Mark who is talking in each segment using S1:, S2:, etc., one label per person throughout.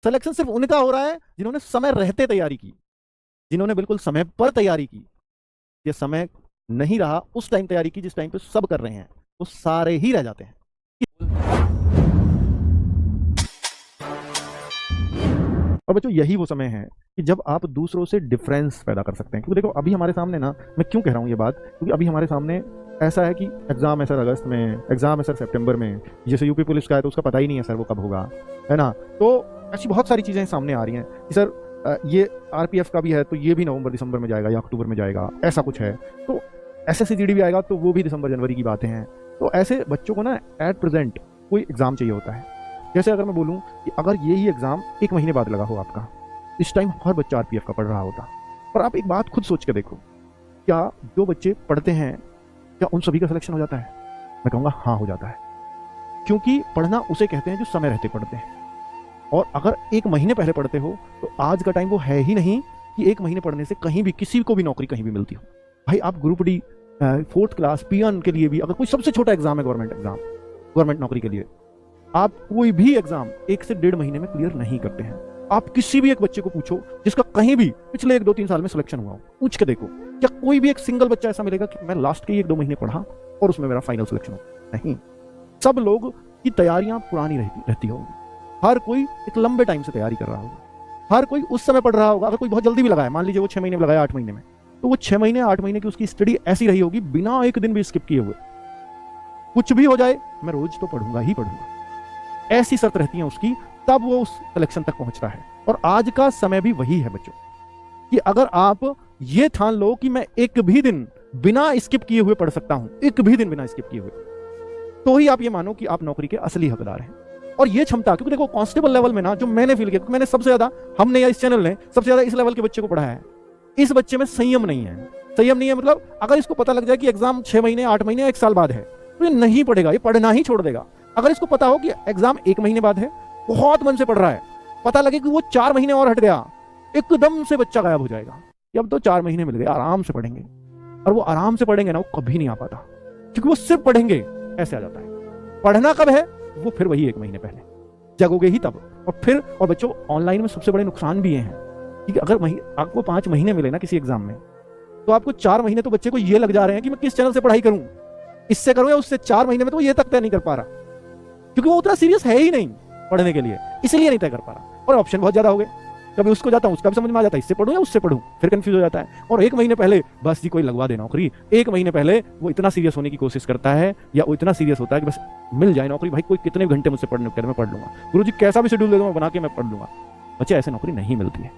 S1: Selection सिर्फ उनका हो रहा है जिन्होंने समय रहते तैयारी की, जिन्होंने बिल्कुल समय पर तैयारी की। ये समय नहीं रहा उस टाइम तैयारी की जिस टाइम पे सब कर रहे हैं, वो सारे ही रह जाते हैं। और बच्चों यही वो समय है कि जब आप दूसरों से डिफरेंस पैदा कर सकते हैं। क्योंकि देखो अभी हमारे सामने ना, मैं क्यों कह रहा हूँ ये बात, क्योंकि अभी हमारे सामने ऐसा है कि एग्जाम है सर अगस्त में, एग्जाम है सर सितंबर में, जैसे यूपी पुलिस का है तो उसका पता ही नहीं है सर वो कब होगा, है ना। तो ऐसी बहुत सारी चीज़ें सामने आ रही हैं कि सर ये आरपीएफ का भी है तो ये भी नवंबर दिसंबर में जाएगा या अक्टूबर में जाएगा, ऐसा कुछ है। तो एसएससी जीडी भी आएगा तो वो भी दिसंबर जनवरी की बातें हैं। तो ऐसे बच्चों को ना एट प्रेजेंट कोई एग्जाम चाहिए होता है। जैसे अगर मैं बोलूँ कि अगर यही एग्जाम 1 महीने बाद लगा हो आपका, इस टाइम हर बच्चा आरपीएफ का पढ़ रहा होता। पर आप एक बात खुद सोच के देखो, क्या जो बच्चे पढ़ते हैं क्या उन सभी का सिलेक्शन हो जाता है? मैं कहूँगा हाँ हो जाता है, क्योंकि पढ़ना उसे कहते हैं जो समय रहते पढ़ते हैं। और अगर 1 महीने पहले पढ़ते हो तो आज का टाइम वो है ही नहीं कि 1 महीने पढ़ने से कहीं भी किसी को भी नौकरी कहीं भी मिलती हो। भाई आप ग्रुप डी 4th क्लास पियन के लिए भी अगर कोई सबसे छोटा एग्जाम है, गवर्नमेंट एग्जाम, गवर्नमेंट नौकरी के लिए, आप कोई भी एग्जाम 1 से 1.5 महीने में क्लियर नहीं करते हैं। आप किसी भी एक बच्चे को पूछो जिसका कहीं भी पिछले 1-2-3 साल में सिलेक्शन हुआ हो, पूछ के देखो, क्या कोई भी एक सिंगल बच्चा ऐसा मिलेगा कि मैं लास्ट के 1-2 महीने पढ़ा और उसमें मेरा फाइनल सिलेक्शन हो? नहीं। सब लोग की तैयारियां पुरानी रहती होगी। हर कोई एक लंबे टाइम से तैयारी कर रहा होगा, हर कोई उस समय पढ़ रहा होगा। अगर कोई बहुत जल्दी भी लगाया, मान लीजिए वो 6 महीने में लगाया, 8 महीने में, तो वो 6 महीने 8 महीने की उसकी स्टडी ऐसी रही होगी बिना एक दिन भी स्किप किए हुए, कुछ भी हो जाए मैं रोज तो पढ़ूंगा ही पढ़ूंगा, ऐसी शर्त रहती है उसकी, तब वो उस सिलेक्शन तक पहुंचता है। और आज का समय भी वही है बच्चों, कि अगर आप ये ठान लो कि मैं एक भी दिन बिना स्किप किए हुए पढ़ सकता हूं, एक भी दिन बिना स्किप किए हुए, तो ही आप ये मानो कि आप नौकरी के असली हकदार हैं। और ये क्षमता, क्योंकि देखो कांस्टेबल लेवल में ना जो मैंने फील किया, मैंने सबसे ज्यादा, हमने या इस चैनल ने सबसे ज्यादा इस लेवल के बच्चे को पढ़ाया है। इस बच्चे में संयम नहीं है। संयम नहीं है मतलब अगर इसको पता लग जाए कि एग्जाम 6 महीने 8 महीने 1 साल बाद है तो ये नहीं पढ़ेगा, ये पढ़ना ही छोड़ देगा। अगर इसको पता हो कि एग्जाम 1 महीने बाद है, बहुत मन से पढ़ रहा है, पता लगे कि वो 4 महीने और हट गया, एकदम से बच्चा गायब हो जाएगा कि अब तो 4 महीने मिल गए, आराम से पढ़ेंगे। और वो आराम से पढ़ेंगे ना, वो कभी नहीं आ पाता, क्योंकि वो सिर्फ पढ़ेंगे ऐसे आ जाता है। पढ़ना कब है? वो फिर वही 1 महीने पहले जगोगे ही तब। और फिर और बच्चों ऑनलाइन में सबसे बड़े नुकसान भी ये हैं कि अगर आपको 5 महीने मिले ना किसी एग्जाम में, तो आपको 4 महीने तो बच्चे को ये लग जा रहे हैं कि मैं किस चैनल से पढ़ाई करूं, इससे करूं या उससे। 4 महीने में तो ये तक तय नहीं कर पा रहा, क्योंकि वो उतना सीरियस है ही नहीं पढ़ने के लिए, इसलिए नहीं तय कर पा रहा। और ऑप्शन बहुत ज्यादा हो गए, कभी उसको जाता हूं, उसका भी समझ में आ जाता है, इससे पढ़ूं या उससे पढ़ूं, फिर कंफ्यूज हो जाता है। और 1 महीने पहले बस जी कोई लगवा दे नौकरी, 1 महीने पहले वो इतना सीरियस होने की कोशिश करता है, या वो इतना सीरियस होता है कि बस मिल जाए नौकरी, भाई कोई कितने घंटे मुझसे पढ़ने कर मैं पढ़ लूंगा, गुरुजी कैसा भी शेड्यूल दे दो मैं बना के मैं पढ़ लूंगा। बच्चे ऐसे नौकरी नहीं मिलती है।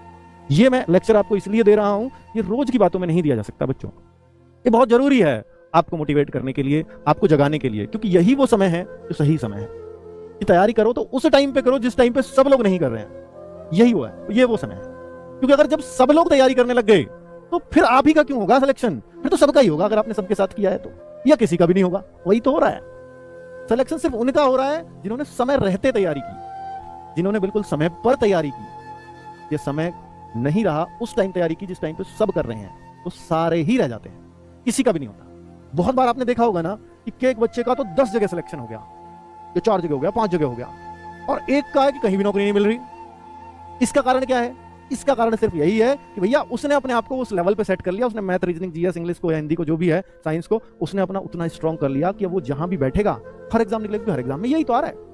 S1: ये मैं लेक्चर आपको इसलिए दे रहा हूं, ये रोज की बातों में नहीं दिया जा सकता बच्चों। ये बहुत जरूरी है आपको मोटिवेट करने के लिए, आपको जगाने के लिए, क्योंकि यही वो समय है जो सही समय है कि तैयारी करो तो उस टाइम पे करो जिस टाइम पे सब लोग नहीं कर रहे हैं। यही वो है, ये वो समय है। क्योंकि अगर जब सब लोग तैयारी करने लग गए तो फिर आप ही का क्यों होगा सिलेक्शन? फिर तो सबका ही होगा अगर आपने सबके साथ किया है तो, या किसी का भी नहीं होगा। वही तो हो रहा है, सिलेक्शन सिर्फ उनका हो रहा है जिन्होंने समय रहते तैयारी की, जिन्होंने बिल्कुल समय पर तैयारी की। ये समय नहीं रहा उस टाइम तैयारी की जिस टाइम पे सब कर रहे हैं, तो सारे ही रह जाते हैं, किसी का भी नहीं होता। बहुत बार आपने देखा होगा ना कि एक बच्चे का तो 10 जगह सिलेक्शन हो गया, या 4 जगह हो गया, 5 जगह हो गया, और एक का है कि कहीं भी नौकरी नहीं मिल रही। इसका कारण क्या है? इसका कारण सिर्फ यही है कि भैया उसने अपने आप को उस लेवल पे सेट कर लिया, उसने मैथ, रीजनिंग, जीएस, इंग्लिश को या हिंदी को, जो भी है, साइंस को, उसने अपना उतना स्ट्रॉन्ग कर लिया कि वो जहां भी बैठेगा, हर एग्जाम निकलेगा, हर एग्जाम में यही तो आ रहा है।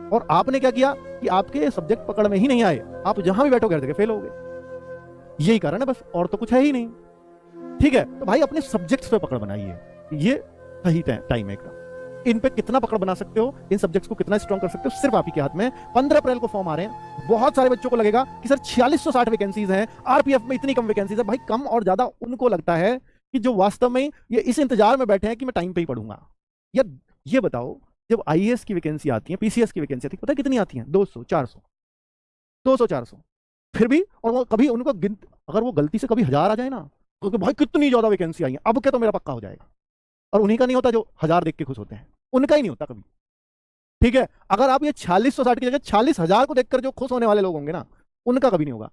S1: और आपने क्या किया कि आपके सब्जेक्ट पकड़ में ही नहीं आए, आप जहां भी बैठोगे हर जगह फेल हो गए। यही कारण है बस, और तो कुछ है ही नहीं। ठीक है, तो भाई अपने सब्जेक्ट्स पे पकड़ बनाइए, ये सही टाइम है एकदम। इन पे कितना पकड़ बना सकते हो, इन सब्जेक्ट्स को कितना स्ट्रॉन्ग कर सकते हो, सिर्फ आप ही के हाथ में। 15 अप्रैल को फॉर्म आ रहे हैं। बहुत सारे बच्चों को लगेगा कि सर 4660 वैकेंसीज हैं, आरपीएफ में इतनी कम वैकेंसीज है। भाई कम और ज्यादा उनको लगता है कि जो वास्तव में ये इस इंतजार में बैठे हैं कि मैं टाइम पे ही पढ़ूंगा। या ये बताओ, जब आईएएस की वैकेंसी आती है, पीसीएस की वैकेंसी आती है, पता है कितनी आती है? 200 400 200 400। फिर भी, और वो कभी उनको अगर वो गलती से कभी 1000 आ जाए ना, तो भाई कितनी ज्यादा वैकेंसी आई है, अब क्या तो मेरा पक्का हो जाएगा। और उन्हीं का नहीं होता जो 1000 देख के खुश होते हैं, उनका ही नहीं होता कभी। ठीक है, अगर आप ये 4660 की जगह 40000 को देखकर जो खुश होने वाले लोग होंगे ना, उनका कभी नहीं होगा।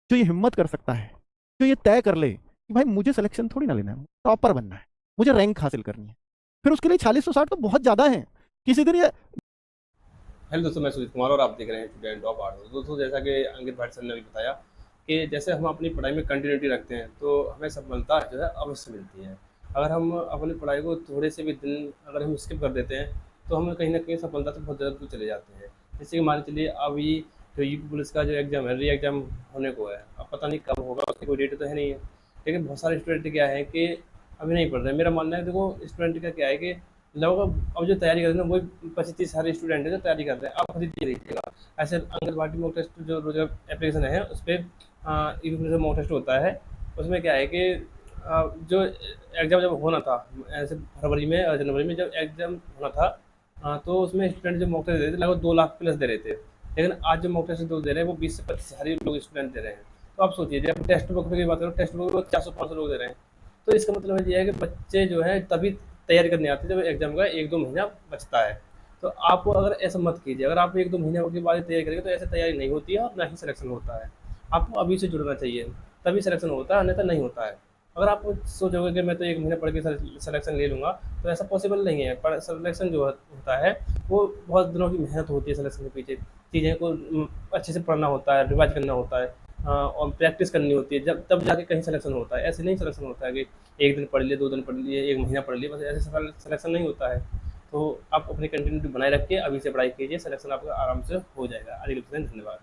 S1: जो ये हिम्मत कर सकता है, जो ये तय कर ले कि भाई मुझे सिलेक्शन थोड़ी ना लेना है, टॉपर बनना है, मुझे रैंक हासिल करनी है, फिर उसके लिए 4660 तो बहुत ज्यादा है। किसी दिन ये
S2: हेलो दोस्तों, मैं सुजीत कुमार और आप देख रहे हैं स्टूडेंट ऑफ आर्ट। दोस्तों, जैसा कि अंकित भाट सर ने अभी बताया कि जैसे हम अपनी पढ़ाई में कंटिन्यूटी रखते हैं तो हमें सफलता जो है अवश्य मिलती है। अगर हम अपनी पढ़ाई को थोड़े से भी दिन अगर हम स्किप कर देते हैं तो हमें कहीं ना कहीं सफलता से बहुत ज़्यादा दूर चले जाते हैं। जैसे कि मान के चलिए अभी जो यूपी पुलिस का जो एग्ज़ाम है, री एग्ज़ाम होने को है। अब पता नहीं कब होगा, उसकी कोई डेट तो है नहीं है। लेकिन बहुत सारे स्टूडेंट क्या है कि अभी नहीं पढ़ रहे। मेरा मानना है, देखो स्टूडेंट का क्या है कि लगभग अब जो तैयारी कर रहे हैं ना, वही 25-30 सारे स्टूडेंट हैं जो तैयारी कर रहे हैं। आप खुद ही देख लीजिएगा। ऐसे आंगनबाड़ी मॉक टेस्ट जो रोजगार एप्लीकेशन है उस पर यूपी मॉक टेस्ट होता है। उसमें क्या है कि जो एग्ज़ाम जब होना था, ऐसे फरवरी में और जनवरी में जब एग्ज़ाम होना था, तो उसमें स्टूडेंट जो मॉक टेस्ट दे रहे थे लगभग 2 लाख प्लस दे रहे थे। लेकिन आज जो मॉक टेस्ट जो दे रहे हैं वो 20 से 25 सारे लोग स्टूडेंट दे रहे हैं। तो आप सोचिए, जब टेक्स्ट बुक की बात करो, टेक्स्ट बुक में 400-500 लोग दे रहे हैं। तो इसका मतलब ये है कि बच्चे जो है तभी तैयारी करने आते हैं जब एग्जाम का 1-2 महीना बचता है। तो आप अगर ऐसा मत कीजिए। अगर आप 1-2 महीने के बाद तैयारी करेंगे तो ऐसे तैयारी नहीं होती है और ना ही सिलेक्शन होता है। आपको अभी से जुड़ना चाहिए, तभी सिलेक्शन होता है, अन्यथा नहीं होता है। अगर आप सोचोगे कि मैं तो 1 महीना पढ़ के सिलेक्शन ले लूँगा, तो ऐसा पॉसिबल नहीं है। पर सिलेक्शन जो होता है वो बहुत दिनों की मेहनत होती है। सिलेक्शन के पीछे चीज़ें को अच्छे से पढ़ना होता है, रिवाइज करना होता है, और प्रैक्टिस करनी होती है, जब तब जाके कहीं सिलेक्शन होता है। ऐसे नहीं सिलेक्शन होता है कि 1 दिन पढ़ लिए, 2 दिन पढ़ लिए, 1 महीना पढ़ लिए, बस ऐसे सिलेक्शन नहीं होता है। तो आप अपनी कंटिन्यूटी बनाए रख के अभी से पढ़ाई कीजिए, सिलेक्शन आपका आराम से हो जाएगा। अगले धन्यवाद।